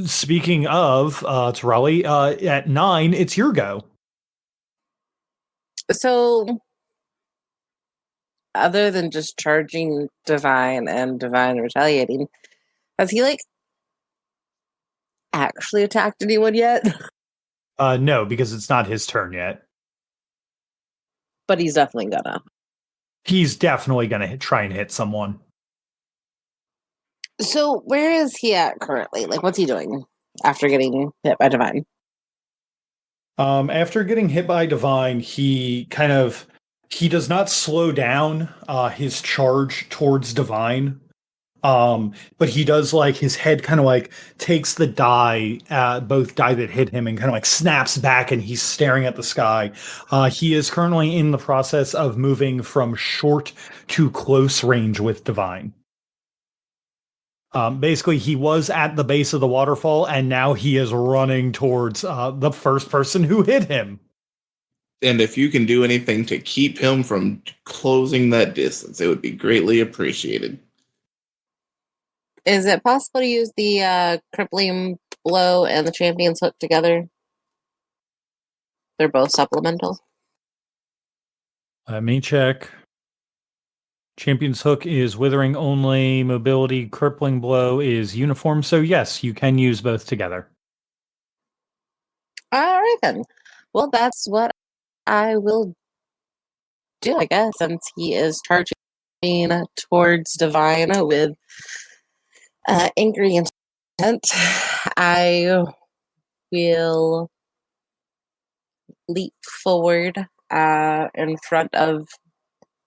speaking of Tarali, at 9, it's your go. So, other than just charging Divine and Divine retaliating, has he, actually attacked anyone yet? No, because it's not his turn yet. But he's definitely gonna. He's definitely going to try and hit someone. So, where is he at currently? What's he doing after getting hit by Divine? After getting hit by Divine, he does not slow down his charge towards Divine. But he does his head kind of takes the die, both die that hit him, and kind of snaps back, and he's staring at the sky. He is currently in the process of moving from short to close range with Divine. Basically, he was at the base of the waterfall, and now he is running towards the first person who hit him. And if you can do anything to keep him from closing that distance, it would be greatly appreciated. Is it possible to use the crippling blow and the champion's hook together? They're both supplemental. Let me check. Champion's Hook is withering only. Mobility Crippling Blow is uniform. So yes, you can use both together. All right then. Well, that's what I will do, I guess, since he is charging towards Divine with angry intent. I will leap forward in front of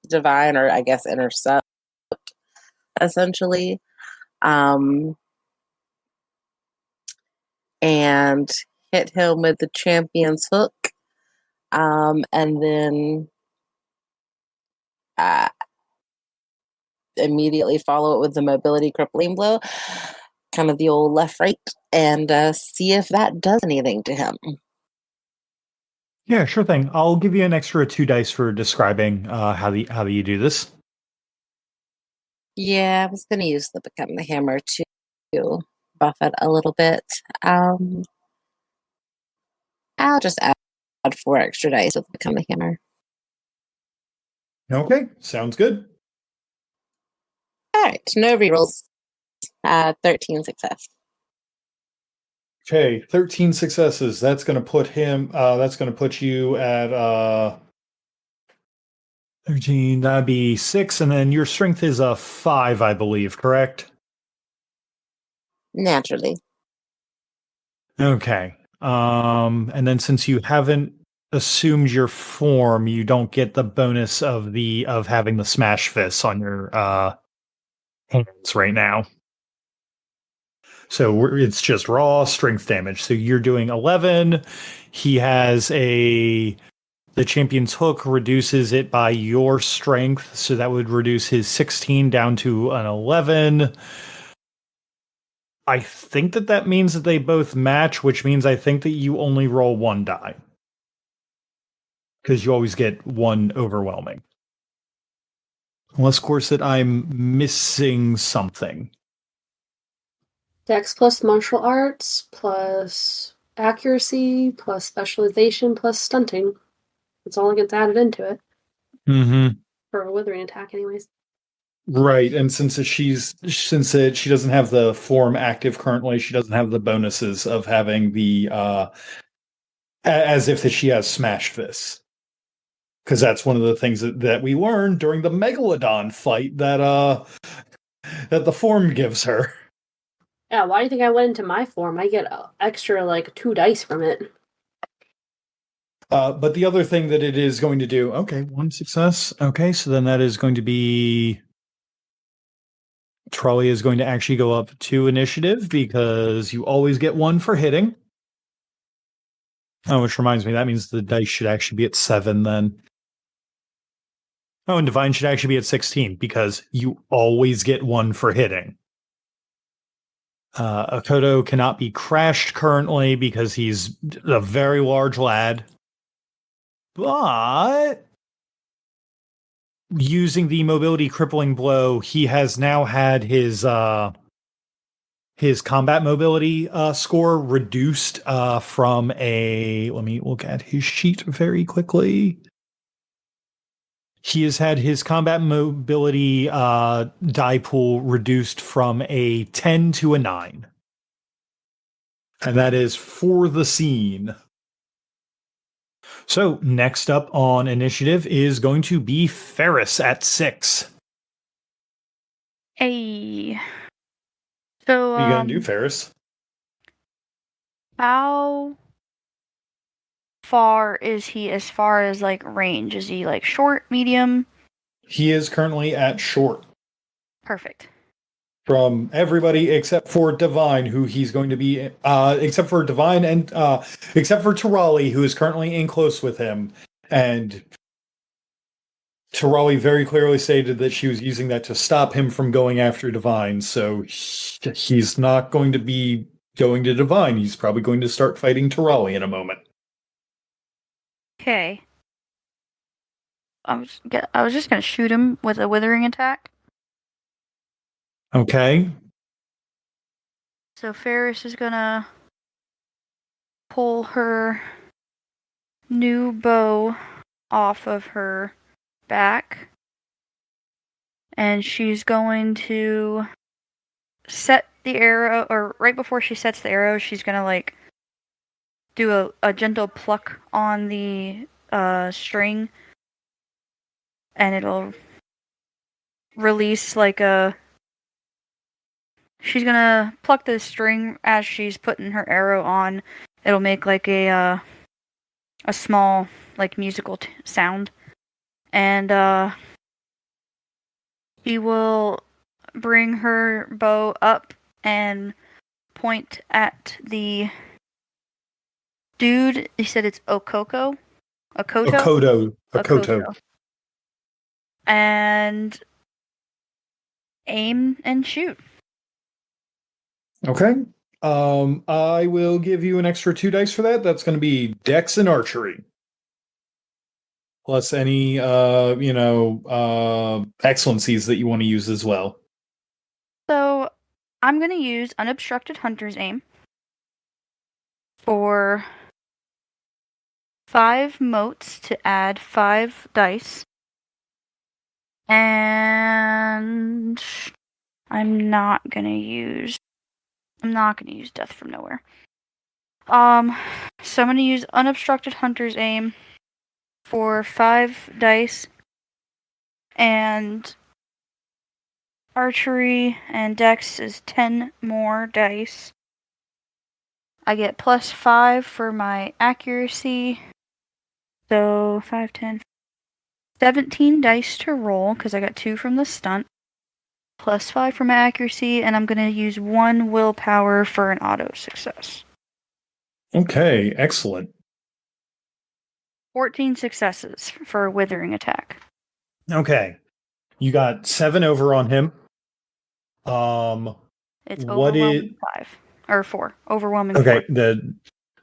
Divine, or I guess intercept, essentially. And hit him with the champion's hook. And then immediately follow it with the mobility crippling blow, kind of the old left right, and see if that does anything to him. Yeah, sure thing. I'll give you an extra 2 dice for describing how do you do this. Yeah, I was going to use the Become the Hammer to buff it a little bit. I'll just add 4 extra dice with Become the Hammer. Okay, sounds good. All right, no rerolls. 13 success. Okay, 13 successes. That's going to put him. That's going to put you at 13. That'd be 6, and then your strength is a 5, I believe. Correct? Naturally. Okay. And then since you haven't assumed your form, you don't get the bonus of having the smash fists on your hands right now. So it's just raw strength damage. So you're doing 11. He has the champion's hook reduces it by your strength. So that would reduce his 16 down to an 11. I think that means that they both match, which means I think that you only roll 1 die. Because you always get 1 overwhelming. Unless, of course, that I'm missing something. Dex plus martial arts plus accuracy plus specialization plus stunting. It's all that gets added into it. Mm-hmm. For a withering attack, anyways. Right, and since she doesn't have the form active currently, she doesn't have the bonuses of having the as if that she has smash fists. Because that's one of the things that we learned during the Megalodon fight that the form gives her. Yeah, why do you think I went into my form? I get extra 2 dice from it. But the other thing that it is going to do, okay, 1 success. Okay, so then that is going to be Trolley is going to actually go up 2 initiative because you always get 1 for hitting. Oh, which reminds me, that means the dice should actually be at 7 then. Oh, and Divine should actually be at 16 because you always get 1 for hitting. Akoto cannot be crashed currently because he's a very large lad. But using the mobility crippling blow, he has now had his combat mobility score reduced from a. Let me look at his sheet very quickly. He has had his combat mobility die pool reduced from a 10 to a 9. And that is for the scene. So next up on initiative is going to be Ferris at 6. Hey. So, What are you going to do, Ferris? how far is he as far as range? Is he short, medium? He is currently at short. Perfect. From everybody except for Divine, who he's going to be, except for Divine and except for Tirali, who is currently in close with him. And Tirali very clearly stated that she was using that to stop him from going after Divine. So he's not going to be going to Divine. He's probably going to start fighting Tirali in a moment. Okay. I was just gonna shoot him with a withering attack. Okay. So Ferris is gonna pull her new bow off of her back, and she's going to set the arrow, or right before she sets the arrow, she's gonna do a gentle pluck on the string, and it'll release she's gonna pluck the string as she's putting her arrow on. It'll make a a small, like, musical sound. And he will bring her bow up and point at the dude. He said it's Okoko? Okoto? Okoto. And aim and shoot. Okay. I will give you an extra 2 dice for that. That's going to be Dex and Archery. Plus any, excellencies that you want to use as well. So I'm going to use Unobstructed Hunter's Aim for 5 motes to add 5 dice. And I'm not going to use Death from Nowhere. So I'm going to use Unobstructed Hunter's Aim for 5 dice, and Archery and Dex is 10 more dice. I get +5 for my accuracy, so 5, 10, 17 dice to roll, because I got 2 from the stunt, +5 for my accuracy, and I'm going to use 1 willpower for an auto success. Okay, excellent. 14 successes for a withering attack. Okay. You got 7 over on him. It's what overwhelming 5 or 4. Overwhelming 4. Okay,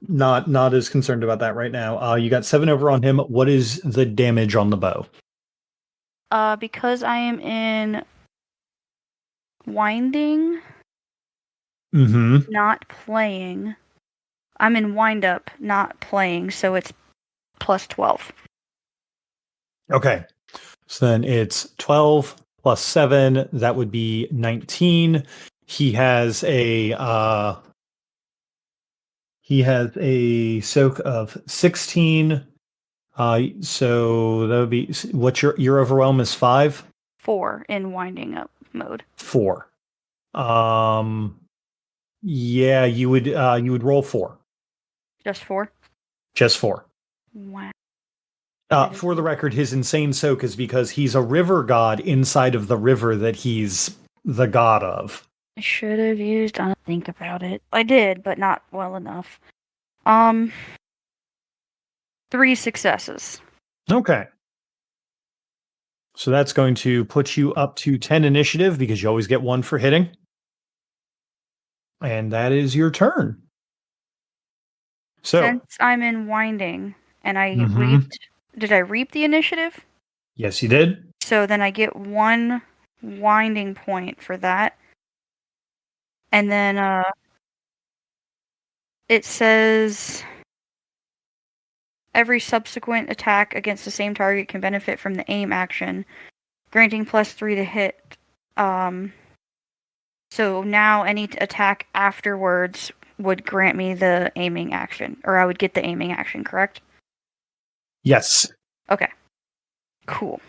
not as concerned about that right now. You got 7 over on him. What is the damage on the bow? Because I am in winding, not playing. I'm in wind up, not playing, so it's +12. Okay. So then it's 12 plus 7. That would be 19. He has a soak of 16. So that would be what's your overwhelm is 5? 4 in winding up mode. 4. Yeah, you would roll 4. Just 4? Just 4. Wow. For the record, his insane soak is because he's a river god inside of the river that he's the god of. I should have used. I don't think about it. I did, but not well enough. 3 successes. Okay. So that's going to put you up to 10 initiative because you always get 1 for hitting. And that is your turn. So since I'm in winding and I reaped, did I reap the initiative? Yes, you did. So then I get 1 winding point for that. And then it says every subsequent attack against the same target can benefit from the aim action, granting +3 to hit. So now any attack afterwards would grant me the aiming action, or I would get the aiming action, correct? Yes. Okay. Cool.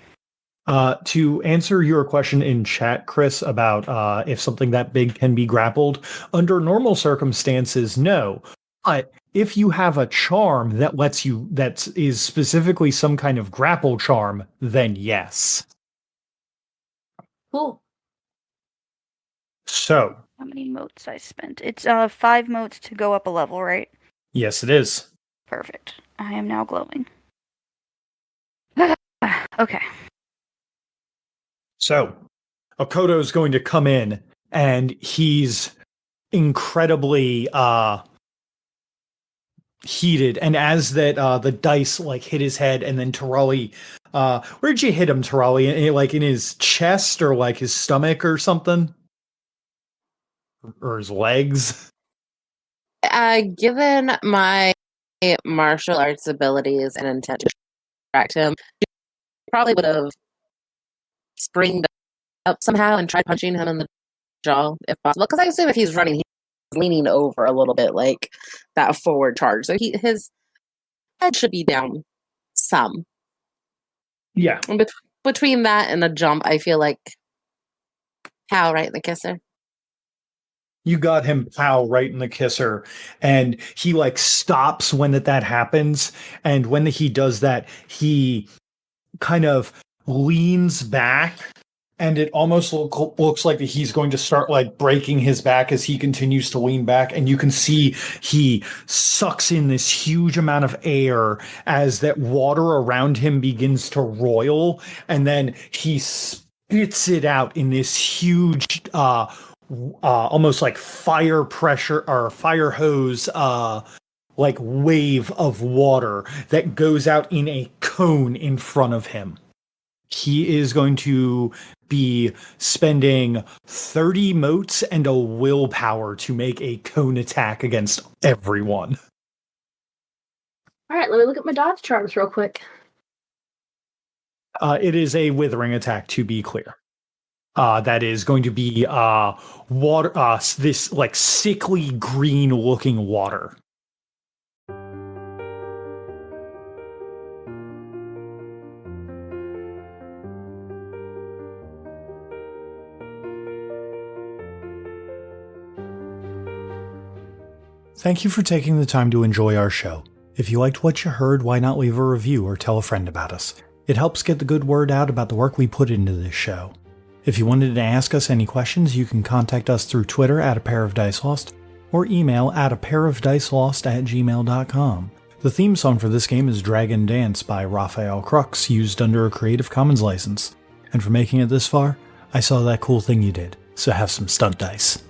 To answer your question in chat, Chris, about if something that big can be grappled, under normal circumstances, no. But if you have a charm that is specifically some kind of grapple charm, then yes. Cool. So, how many motes I spent? It's 5 motes to go up a level, right? Yes, it is. Perfect. I am now glowing. Okay. So, Okoto is going to come in, and he's incredibly heated. And as that the dice hit his head, and then Tarali, where'd you hit him, Tarali? In his chest or his stomach or something, or his legs? Given my martial arts abilities and intent to distract him, he probably would have springed up somehow and tried punching him in the jaw if possible. Because I assume if he's running, he's leaning over a little bit, like that forward charge. So his head should be down some. Yeah. And between that and a jump, I feel like pow right in the kisser. You got him, pow, right in the kisser. And he like stops when that happens. And when he does that, he kind of leans back. And it almost looks like he's going to start like breaking his back as he continues to lean back. And you can see he sucks in this huge amount of air as that water around him begins to roil. And then he spits it out in this huge, almost like fire pressure or fire hose, like wave of water that goes out in a cone in front of him. He is going to be spending 30 motes and a willpower to make a cone attack against everyone. All right, let me look at my dodge charms real quick. It is a withering attack, to be clear. That is going to be water. This like sickly green looking water. Thank you for taking the time to enjoy our show. If you liked what you heard, why not leave a review or tell a friend about us? It helps get the good word out about the work we put into this show. If you wanted to ask us any questions, you can contact us through Twitter at apairofdicelost or email at apairofdicelost@gmail.com. The theme song for this game is Dragon Dance by Raphael Crux, used under a Creative Commons license. And for making it this far, I saw that cool thing you did, so have some stunt dice.